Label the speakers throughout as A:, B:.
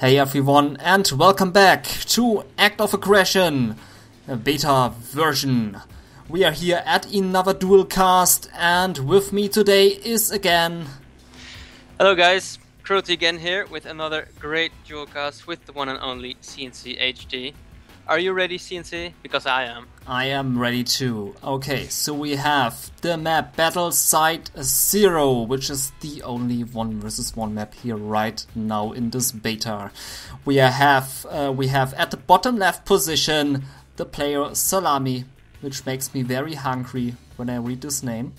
A: Hey everyone, and welcome back to Act of Aggression, a beta version. We are here at another dual cast, and with me today is again...
B: Hello guys, Cruelty again here with another great dual cast with the one and only cncHD. Are you ready, CNC? Because I am.
A: I am ready too. Okay, so we have the map Battle Site 0, which is the only 1 versus 1 map here right now in this beta. We have at the bottom left position the player Salami, which makes me very hungry when I read this name.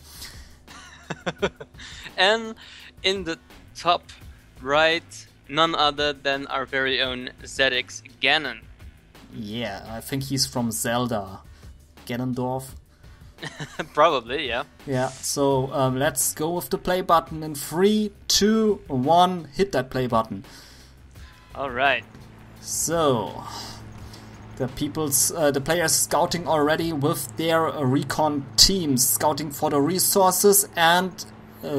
B: And in the top right, none other than our very own ZX Ganon.
A: Yeah, I think he's from Zelda. Ganondorf.
B: Probably, yeah.
A: Yeah, so let's go with the play button in 3, 2, 1, hit that play button.
B: Alright.
A: So, the players scouting already with their recon teams, scouting for the resources, and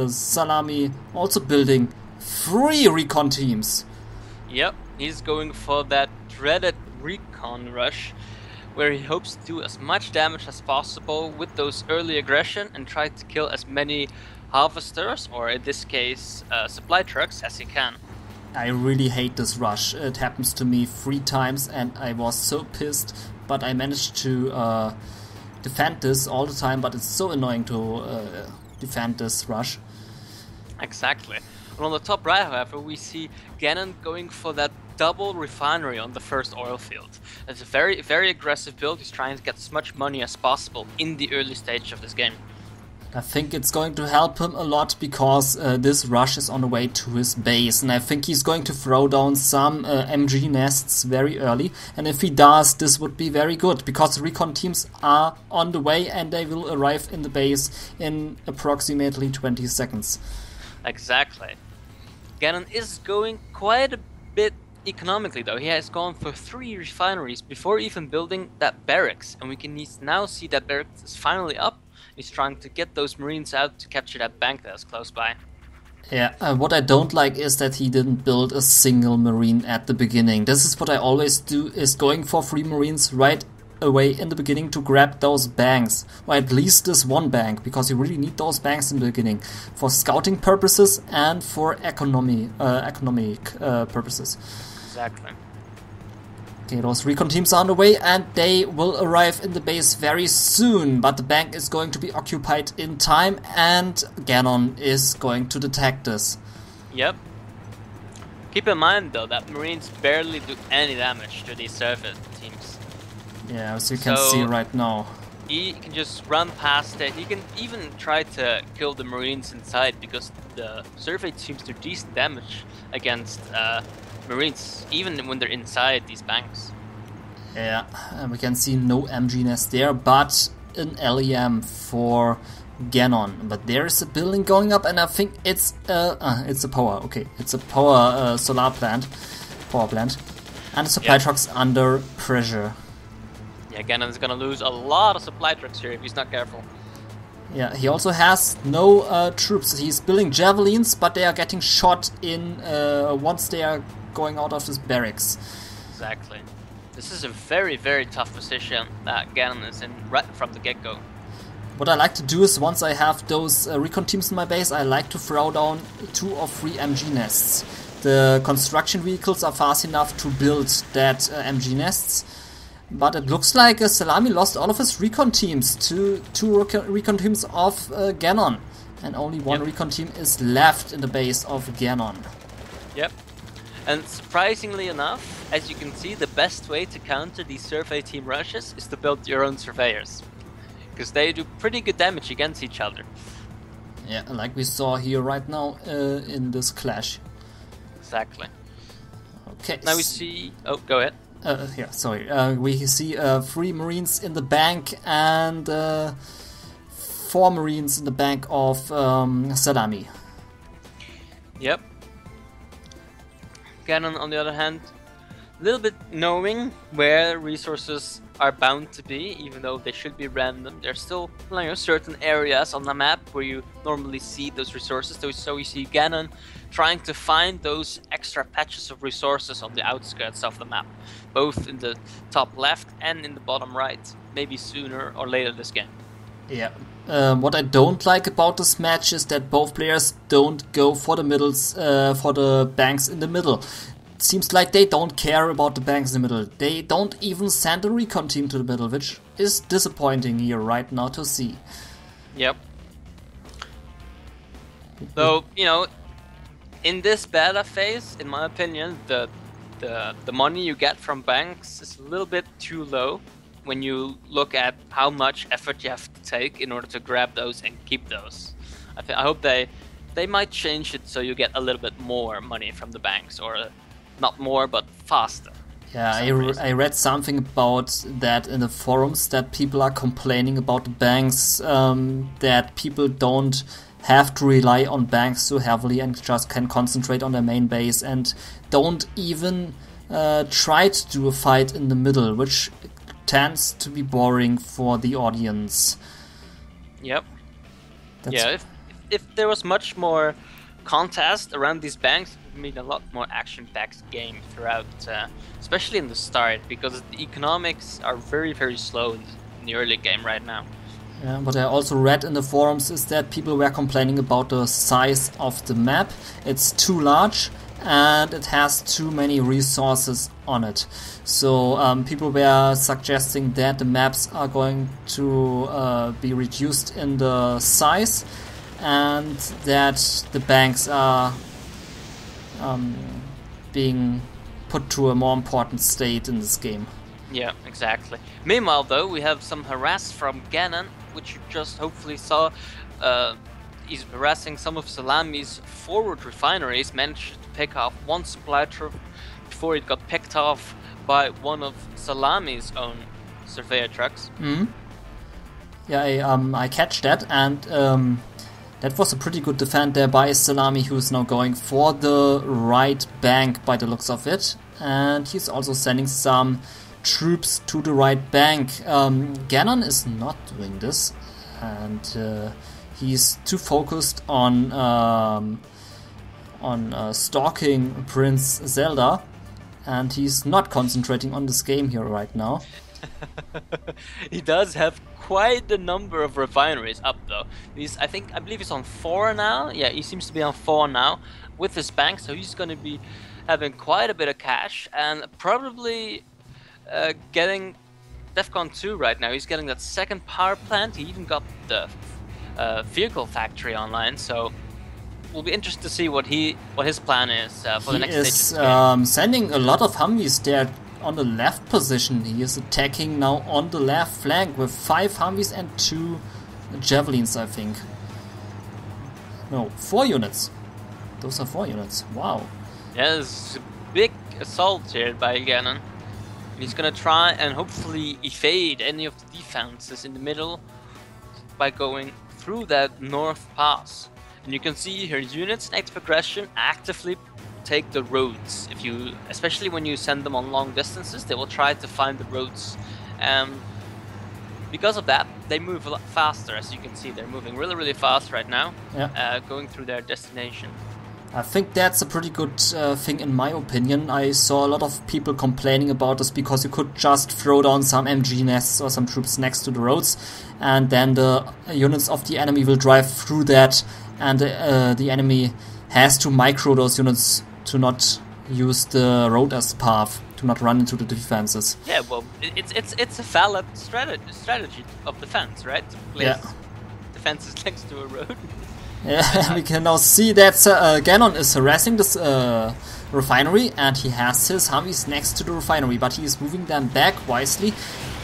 A: Salami also building 3 recon teams.
B: Yep, he's going for that dreaded recon rush, where he hopes to do as much damage as possible with those early aggression and try to kill as many harvesters, or in this case supply trucks, as he can.
A: I really hate this rush. It happens to me 3 times and I was so pissed, but I managed to defend this all the time, but it's so annoying to defend this rush.
B: Exactly. And on the top right, however, we see Ganon going for that double refinery on the first oil field. It's a very, very aggressive build. He's trying to get as much money as possible in the early stage of this game.
A: I think it's going to help him a lot because this rush is on the way to his base, and I think he's going to throw down some MG nests very early, and if he does, this would be very good because the recon teams are on the way and they will arrive in the base in approximately 20 seconds.
B: Exactly. Ganon is going quite a bit economically though. He has gone for 3 refineries before even building that barracks, and we can now see that barracks is finally up. He's trying to get those marines out to capture that bank that is close by.
A: Yeah, what I don't like is that he didn't build a single marine at the beginning. This is what I always do, is going for 3 marines right away in the beginning to grab those banks, or at least this one bank, because you really need those banks in the beginning for scouting purposes and for economic purposes.
B: Exactly.
A: Okay, those recon teams are on the way and they will arrive in the base very soon, but the bank is going to be occupied in time and Ganon is going to detect this.
B: Yep. Keep in mind though that marines barely do any damage to these surface teams.
A: Yeah, as you can see right now.
B: He can just run past it. He can even try to kill the marines inside because the survey teams do decent damage against marines, even when they're inside these banks.
A: Yeah, and we can see no MG nest there, but an LEM for Ganon. But there is a building going up, and I think it's a power. Okay, it's a power power plant, and the supply truck's under pressure.
B: Yeah, Ganon's gonna lose a lot of supply trucks here if he's not careful.
A: Yeah, he also has no troops. He's building javelins, but they are getting shot in once they are going out of his barracks.
B: Exactly. This is a very, very tough position that Ganon is in right from the get-go.
A: What I like to do is, once I have those recon teams in my base, I like to throw down 2 or 3 MG nests. The construction vehicles are fast enough to build that MG nests. But it looks like Salami lost all of his recon teams to 2 recon teams of Ganon. And only 1 recon team is left in the base of Ganon.
B: Yep. And surprisingly enough, as you can see, the best way to counter these survey team rushes is to build your own surveyors. Because they do pretty good damage against each other.
A: Yeah, like we saw here right now in this clash.
B: Exactly.
A: Okay.
B: Now we see... Oh, go ahead.
A: Yeah, sorry. We see 3 marines in the bank and 4 marines in the bank of Salami.
B: Yep. Ganon, on the other hand, a little bit knowing where resources are bound to be, even though they should be random. There's still, certain areas on the map where you normally see those resources. So we see Ganon trying to find those extra patches of resources on the outskirts of the map, both in the top left and in the bottom right, maybe sooner or later this game.
A: Yeah. What I don't like about this match is that both players don't go for the middles, for the banks in the middle. It seems like they don't care about the banks in the middle. They don't even send a recon team to the middle, which is disappointing here right now to see.
B: Yep. So, you know, in this beta phase, in my opinion, the money you get from banks is a little bit too low when you look at how much effort you have to take in order to grab those and keep those. I hope they might change it so you get a little bit more money from the banks, or not more, but faster.
A: Yeah, I read something about that in the forums, that people are complaining about the banks, that people don't have to rely on banks so heavily and just can concentrate on their main base and don't even try to do a fight in the middle, which tends to be boring for the audience.
B: Yep. Yeah, if there was much more contest around these banks, it would mean a lot more action-packed game throughout, especially in the start, because the economics are very, very slow in the early game right now.
A: Yeah, what I also read in the forums is that people were complaining about the size of the map. It's too large and it has too many resources on it. So people were suggesting that the maps are going to be reduced in the size and that the banks are being put to a more important state in this game.
B: Yeah, exactly. Meanwhile, though, we have some harass from Ganon, which you just hopefully saw. He's harassing some of Salami's forward refineries, managed to pick off one supply truck before it got picked off by one of Salami's own surveyor trucks.
A: Mm-hmm. Yeah, I catch that, and that was a pretty good defend there by Salami, who's now going for the right bank by the looks of it, and he's also sending some troops to the right bank. Ganon is not doing this, and he's too focused on stalking Prince Zelda, and he's not concentrating on this game here right now.
B: He does have quite a number of refineries up, though. I believe he's on 4 now. Yeah, he seems to be on 4 now with his bank, so he's going to be having quite a bit of cash and probably getting DEFCON 2 right now. He's getting that second power plant. He even got the vehicle factory online, so we'll be interested to see what his plan is for the next stage.
A: He is sending a lot of Humvees there on the left position. He is attacking now on the left flank with 5 Humvees and 2 Javelins, I think. No, 4 units. Those are 4 units. Wow.
B: Yeah, it's a big assault here by Ganon. He's gonna try and hopefully evade any of the defenses in the middle by going through that north pass. And you can see here units next progression actively take the roads. Especially when you send them on long distances, they will try to find the roads. Because of that, they move a lot faster. As you can see, they're moving really, really fast right now, going through their destination.
A: I think that's a pretty good thing in my opinion. I saw a lot of people complaining about this because you could just throw down some MG nests or some troops next to the roads, and then the units of the enemy will drive through that, and the enemy has to micro those units to not use the road as path, to not run into the defenses.
B: Yeah, well, it's a valid strategy of defense, right? To place defenses next to a road.
A: Yeah, we can now see that Ganon is harassing this refinery, and he has his Humvees next to the refinery, but he is moving them back wisely.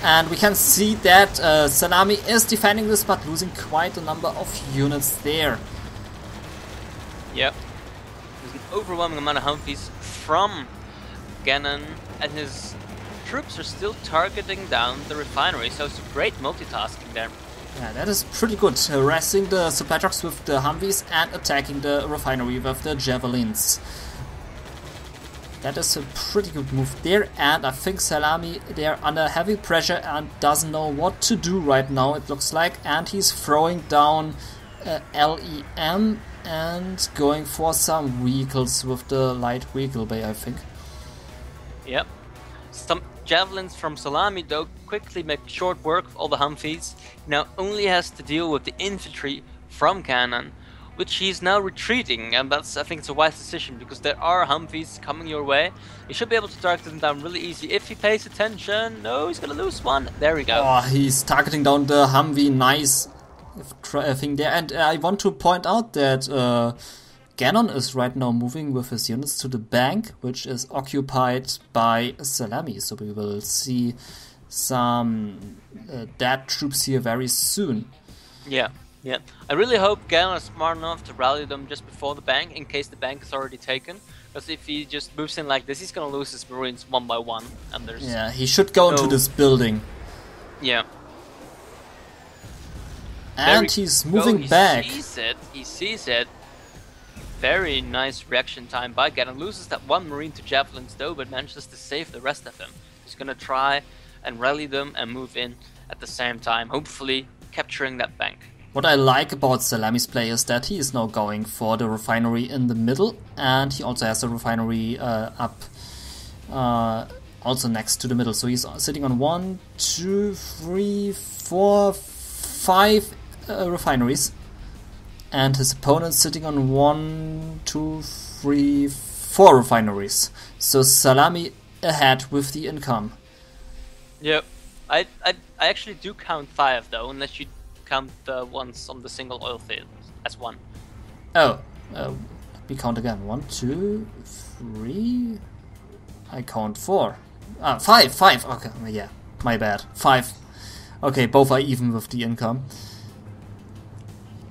A: And we can see that Salami is defending this, but losing quite a number of units there.
B: Yep. There's an overwhelming amount of Humvees from Ganon, and his troops are still targeting down the refinery, so it's great multitasking there.
A: Yeah, that is pretty good. Harassing the supply trucks with the Humvees and attacking the refinery with the Javelins. That is a pretty good move there, and I think Salami, they're under heavy pressure and doesn't know what to do right now, it looks like, and he's throwing down LEM and going for some vehicles with the light vehicle bay, I think.
B: Yep. Some javelins from Salami though quickly make short work of all the Humvees. He now only has to deal with the infantry from Cannon, which he's now retreating, and that's, I think it's a wise decision because there are Humvees coming your way. You should be able to target them down really easy if he pays attention. No, he's gonna lose one. There we go.
A: Oh, he's targeting down the Humvee. Nice thing there. And I want to point out that Ganon is right now moving with his units to the bank, which is occupied by Salami. So we will see some dead troops here very soon.
B: Yeah. Yeah, I really hope Ganon is smart enough to rally them just before the bank, in case the bank is already taken. Because if he just moves in like this, he's gonna lose his marines one by one, and there's...
A: Yeah, he should go into this building.
B: Yeah.
A: And he's moving back.
B: He sees it. Very nice reaction time by Ganon. Loses that one marine to javelins though, but manages to save the rest of them. He's gonna try and rally them and move in at the same time, hopefully capturing that bank.
A: What I like about Salami's play is that he is now going for the refinery in the middle, and he also has a refinery up also next to the middle. So he's sitting on 1, 2, 3, 4, 5 refineries, and his opponent's sitting on 1, 2, 3, 4 refineries. So Salami ahead with the income.
B: Yep, I actually do count 5 though, unless you count the ones on the single oil field as 1.
A: Oh, we count again. 1, 2, 3. I count 4. 5. Okay, yeah, my bad. 5. Okay, both are even with the income.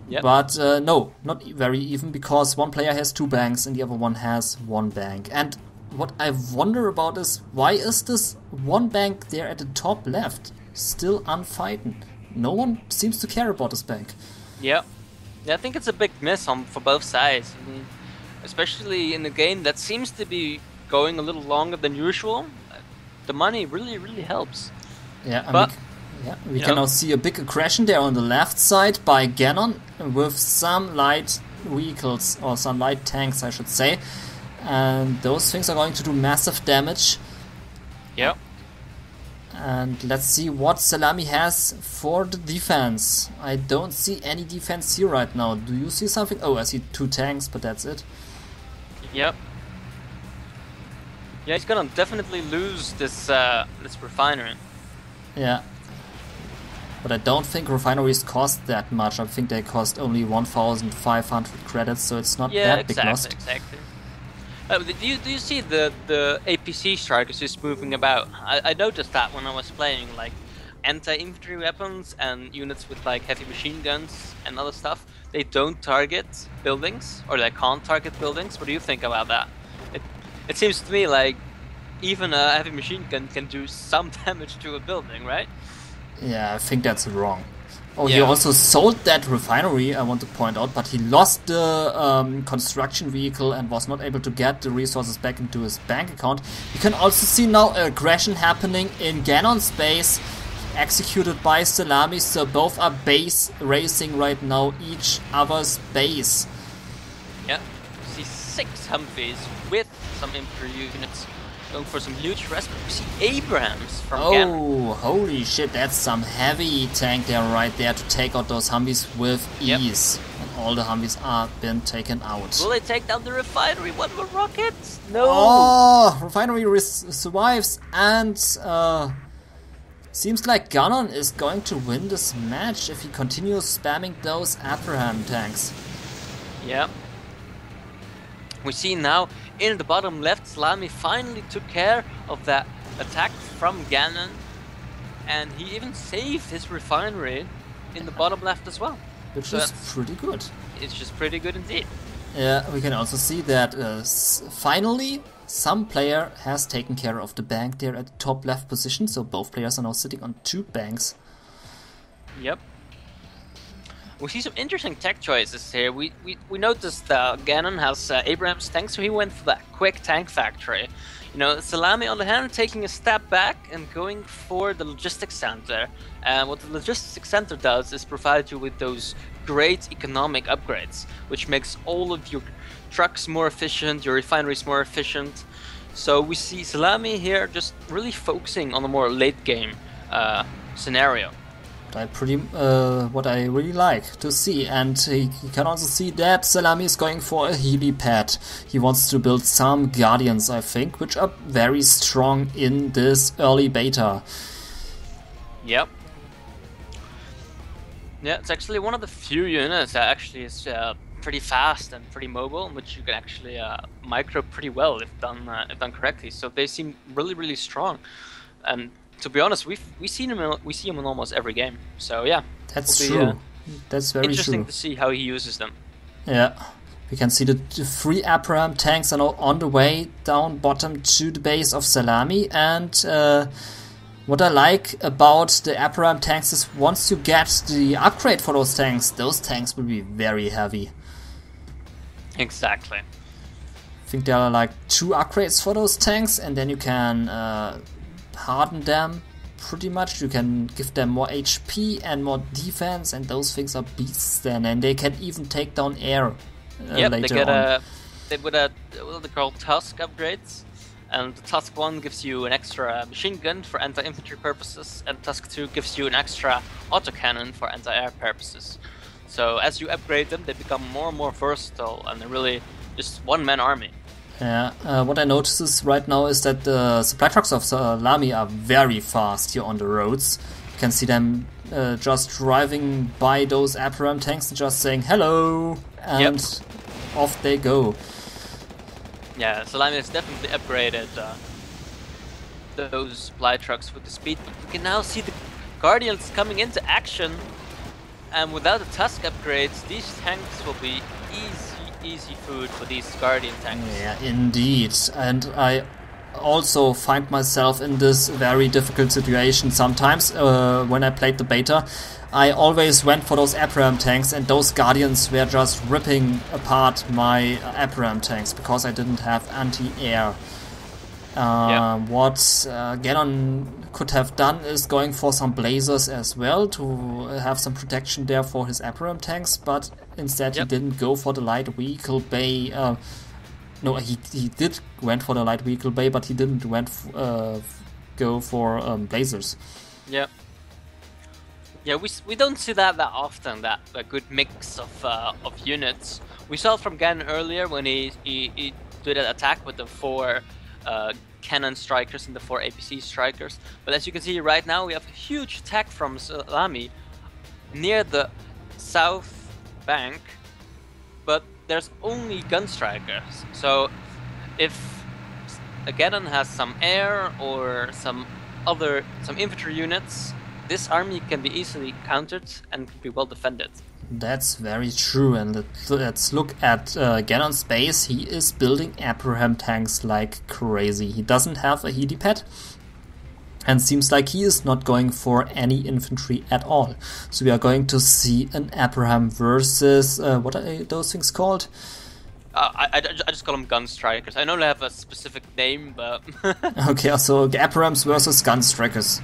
B: Yep.
A: But no, not very even, because one player has 2 banks and the other one has 1 bank. And what I wonder about is, why is this one bank there at the top left still unfighting? No one seems to care about this bank.
B: Yeah, I think it's a big miss for both sides. I mean, especially in a game that seems to be going a little longer than usual. The money really helps.
A: Yeah,
B: but
A: we can now see a big aggression there on the left side by Ganon with some light vehicles, or some light tanks I should say. And those things are going to do massive damage.
B: Yeah.
A: And let's see what Salami has for the defense. I don't see any defense here right now. Do you see something? Oh, I see 2 tanks, but that's it.
B: Yep. Yeah, he's gonna definitely lose this this refinery.
A: Yeah. But I don't think refineries cost that much. I think they cost only 1,500 credits, so it's not that big loss.
B: Exactly. Do you see the APC strikers just moving about? I noticed that when I was playing, like anti-infantry weapons and units with like heavy machine guns and other stuff. They don't target buildings, or they can't target buildings. What do you think about that? It seems to me like even a heavy machine gun can do some damage to a building, right?
A: Yeah, I think that's wrong. Oh,
B: Yeah.
A: he also sold that refinery, I want to point out, but he lost the construction vehicle and was not able to get the resources back into his bank account. You can also see now aggression happening in Ganon's base, executed by Salami, so both are base racing right now each other's base.
B: Yeah. You see 6 Humvees with some infantry units going for some huge harassment. We see Abrams from Ganon.
A: Oh, holy shit, that's some heavy tank there right there to take out those Humvees with
B: Yep.
A: ease. And all the Humvees are been taken out.
B: Will they take down the refinery? One more rocket? No.
A: Oh, refinery survives, and seems like Ganon is going to win this match if he continues spamming those Abraham tanks.
B: Yeah. We see now in the bottom left, Salami finally took care of that attack from Ganon, and he even saved his refinery in the bottom left as well.
A: Which
B: So
A: is
B: that's-
A: pretty good.
B: It's just pretty good indeed.
A: Yeah, we can also see that finally some player has taken care of the bank there at the top left position, so both players are now sitting on 2 banks.
B: Yep. We see some interesting tech choices here. We noticed Ganon has Abrams tanks, so he went for that quick tank factory. You know, Salami on the hand taking a step back and going for the logistics center. And what the logistics center does is provide you with those great economic upgrades, which makes all of your trucks more efficient, your refineries more efficient. So we see Salami here just really focusing on a more late game scenario.
A: What I really like to see, and you can also see that Salami is going for a helipad. He wants to build some Guardians, I think, which are very strong in this early beta.
B: Yep. Yeah, it's actually one of the few units that actually is pretty fast and pretty mobile, which you can actually micro pretty well if done correctly. So they seem really strong, and to be honest, we see him in almost every game. So yeah,
A: that's true. That's very
B: interesting
A: true.
B: to see how he uses them.
A: Yeah, we can see the 3 Abraham tanks are now on the way down bottom to the base of Salami. And what I like about the Abraham tanks is once you get the upgrade for those tanks will be very heavy.
B: Exactly.
A: I think there are like 2 upgrades for those tanks, and then you can harden them pretty much. You can give them more HP and more defense, and those things are beasts then, and they can even take down air later on.
B: They what they call Tusk upgrades, and the Tusk 1 gives you an extra machine gun for anti-infantry purposes, and Tusk 2 gives you an extra autocannon for anti-air purposes. So as you upgrade them, they become more and more versatile, and they're really just one-man army.
A: Yeah, what I notice is right now is that the supply trucks of Salami are very fast here on the roads. You can see them just driving by those Abraham tanks and just saying hello, and off they go.
B: Yeah, Salami has definitely upgraded those supply trucks with the speed. You can now see the Guardians coming into action, and without the Tusk upgrades, these tanks will be easy food for these Guardian tanks.
A: Yeah, indeed. And I also find myself in this very difficult situation sometimes. When I played the beta, I always went for those Abraham tanks, and those Guardians were just ripping apart my Abraham tanks because I didn't have anti-air. What Ganon could have done is going for some blazers as well to have some protection there for his Abraham tanks, but instead he didn't go for the light vehicle bay. No, he did went for the light vehicle bay, but he didn't go for blazers.
B: Yeah. Yeah, we don't see that often, that a good mix of units. We saw it from Ganon earlier when he did an attack with the 4 cannon strikers and the 4 APC strikers. But as you can see right now, we have a huge attack from Salami near the south bank, but there's only gun strikers. So if Ganon has some air or some infantry units, this army can be easily countered and can be well defended.
A: That's very true, and let's look at Ganon's base. He is building Abraham tanks like crazy. He doesn't have a helipad, and seems like he is not going for any infantry at all. So we are going to see an Abraham versus, what are those things called?
B: I just call them gun strikers. I know they have a specific name, but...
A: Okay, so Abrahams versus gun strikers.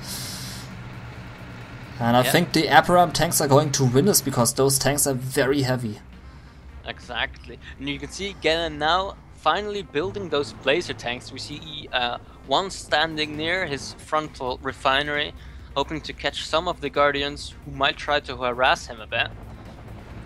A: And I think the Abraham tanks are going to win this because those tanks are very heavy.
B: Exactly. And you can see Ganon now finally building those blazer tanks. We see one standing near his frontal refinery, hoping to catch some of the Guardians who might try to harass him a bit.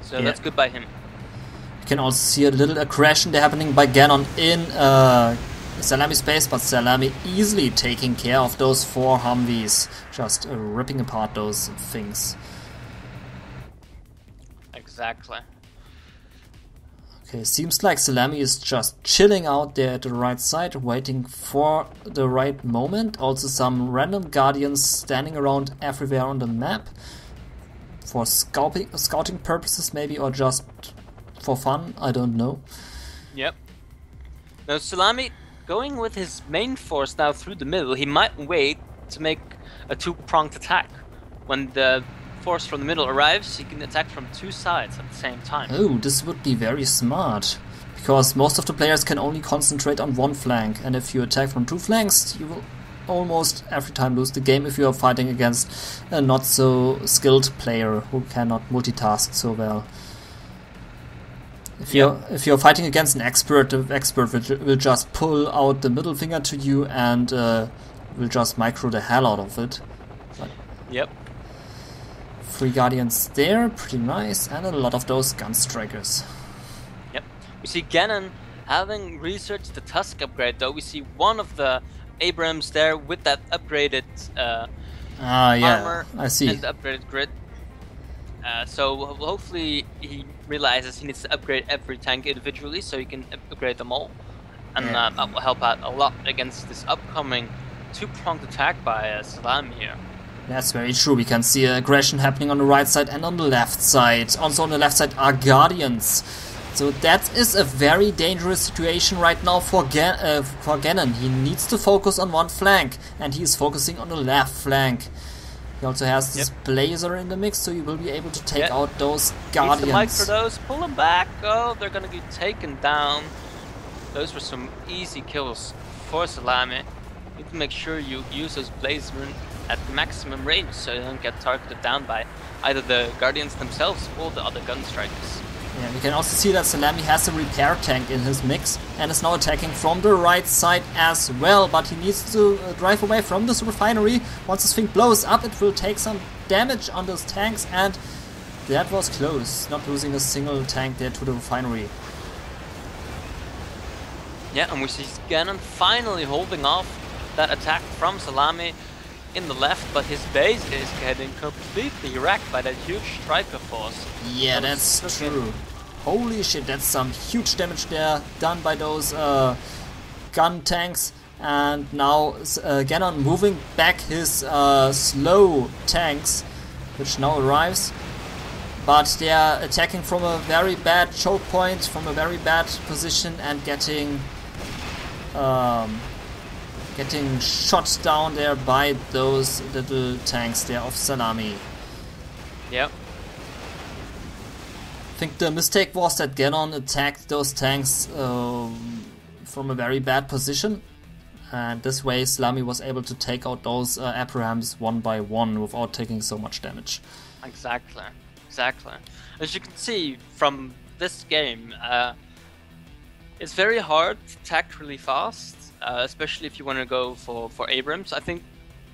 B: So that's good by him.
A: You can also see a little aggression there happening by Ganon in Salami space, but Salami easily taking care of those 4 Humvees, just ripping apart those things.
B: Exactly.
A: Okay, seems like Salami is just chilling out there at the right side, waiting for the right moment. Also some random Guardians standing around everywhere on the map for scouting purposes maybe, or just for fun, I don't know.
B: Yep. Now Salami going with his main force now through the middle. He might wait to make a 2-pronged attack. When the force from the middle arrives, he can attack from 2 sides at the same time.
A: Oh, this would be very smart, because most of the players can only concentrate on one flank, and if you attack from two flanks, you will almost every time lose the game if you are fighting against a not so skilled player who cannot multitask so well. If you're fighting against an expert, the expert will just pull out the middle finger to you and will just micro the hell out of it. But
B: Yep.
A: 3 Guardians there, pretty nice, and a lot of those gun strikers.
B: Yep. We see Ganon having researched the Tusk upgrade, though. We see one of the Abrams there with that upgraded armor
A: I see.
B: and the upgraded grid. So hopefully he realizes he needs to upgrade every tank individually so he can upgrade them all. And that will help out a lot against this upcoming two-pronged attack by Salami here.
A: That's very true. We can see aggression happening on the right side and on the left side. Also on the left side are Guardians. So that is a very dangerous situation right now for Ganon. He needs to focus on one flank, and he is focusing on the left flank. He also has this Blazer in the mix, so he will be able to take out those Guardians.
B: Needs the mic for those. Pull them back. Oh, they're going to get taken down. Those were some easy kills for Salami. You need to make sure you use those Blazers at maximum range so you don't get targeted down by either the Guardians themselves or the other gun strikers.
A: Yeah, we can also see that Salami has a repair tank in his mix and is now attacking from the right side as well, but he needs to drive away from this refinery. Once this thing blows up, it will take some damage on those tanks, and that was close, not losing a single tank there to the refinery.
B: Yeah, and we see Ganon finally holding off that attack from Salami in the left, but his base is getting completely wrecked by that huge striker force.
A: Yeah, that's true. Holy shit, that's some huge damage there done by those gun tanks. And now Ganon moving back his slow tanks, which now arrives. But they are attacking from a very bad choke point, from a very bad position, and getting shot down there by those little tanks there of Salami.
B: Yep.
A: I think the mistake was that Ganon attacked those tanks from a very bad position, and this way Salami was able to take out those Abrams one by one without taking so much damage.
B: Exactly. As you can see from this game, it's very hard to attack really fast. Especially if you want to go for Abrams. I think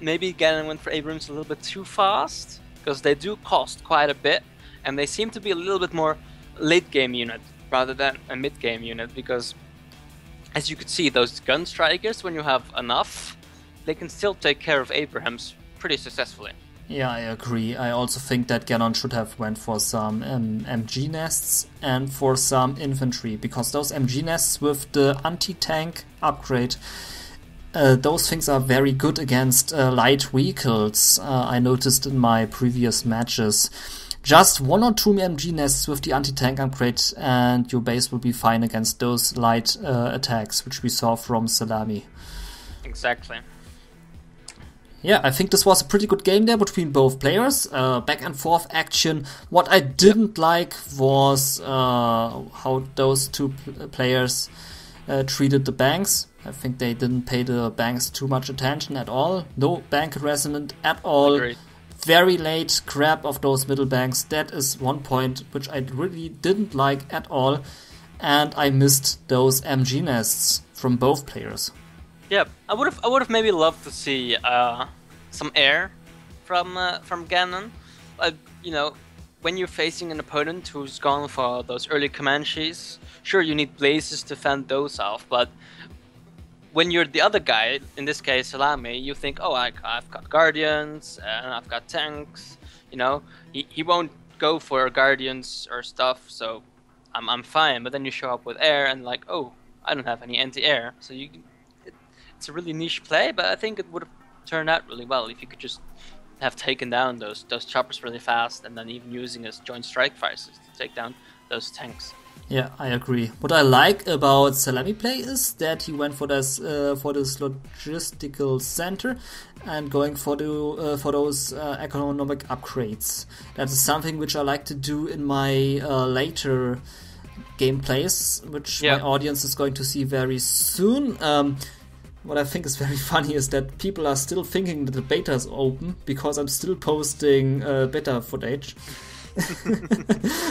B: maybe Ganon went for Abrams a little bit too fast, because they do cost quite a bit, and they seem to be a little bit more late game unit rather than a mid game unit, because as you could see, those gun strikers, when you have enough, they can still take care of Abrams pretty successfully.
A: Yeah, I agree. I also think that Ganon should have went for some MG nests and for some infantry, because those MG nests with the anti-tank upgrade, those things are very good against light vehicles. I noticed in my previous matches. Just 1 or 2 MG nests with the anti-tank upgrade and your base will be fine against those light attacks, which we saw from Salami.
B: Exactly.
A: Yeah, I think this was a pretty good game there between both players. Back and forth action. What I didn't like was how those two players treated the banks. I think they didn't pay the banks too much attention at all. No bank harassment at all.
B: Agreed.
A: Very late grab of those middle banks. That is one point which I really didn't like at all. And I missed those MG nests from both players.
B: Yeah, I would have maybe loved to see some air from Ganon. You know, when you're facing an opponent who's gone for those early Comanches, sure you need blazes to fend those off, but when you're the other guy, in this case Salami, you think, oh, I've got Guardians and I've got tanks. You know, he won't go for Guardians or stuff, so I'm fine. But then you show up with air and like, oh, I don't have any anti-air, so it's a really niche play, but I think it would have turned out really well if you could just have taken down those choppers really fast, and then even using as joint strike fires to take down those tanks.
A: Yeah, I agree. What I like about Salami play is that he went for this logistical center and going for those economic upgrades. That is something which I like to do in my later gameplays, which my audience is going to see very soon. What I think is very funny is that people are still thinking that the beta is open because I'm still posting beta footage.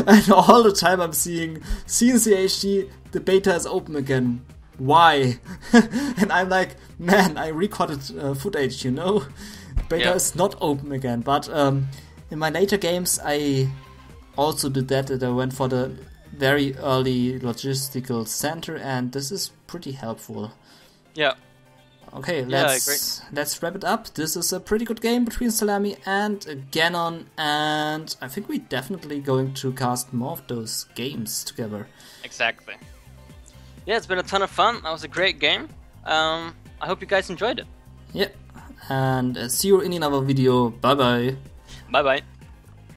A: And all the time I'm seeing cncHD, the beta is open again. Why? And I'm like, man, I recorded footage, you know? Beta is not open again. But in my later games, I also did that. I went for the very early logistical center, and this is pretty helpful.
B: Yeah.
A: Okay, let's wrap it up. This is a pretty good game between Salami and Ganon, and I think we're definitely going to cast more of those games together.
B: Exactly. Yeah, it's been a ton of fun. That was a great game. I hope you guys enjoyed it.
A: Yeah, and see you in another video. Bye bye.
B: Bye bye.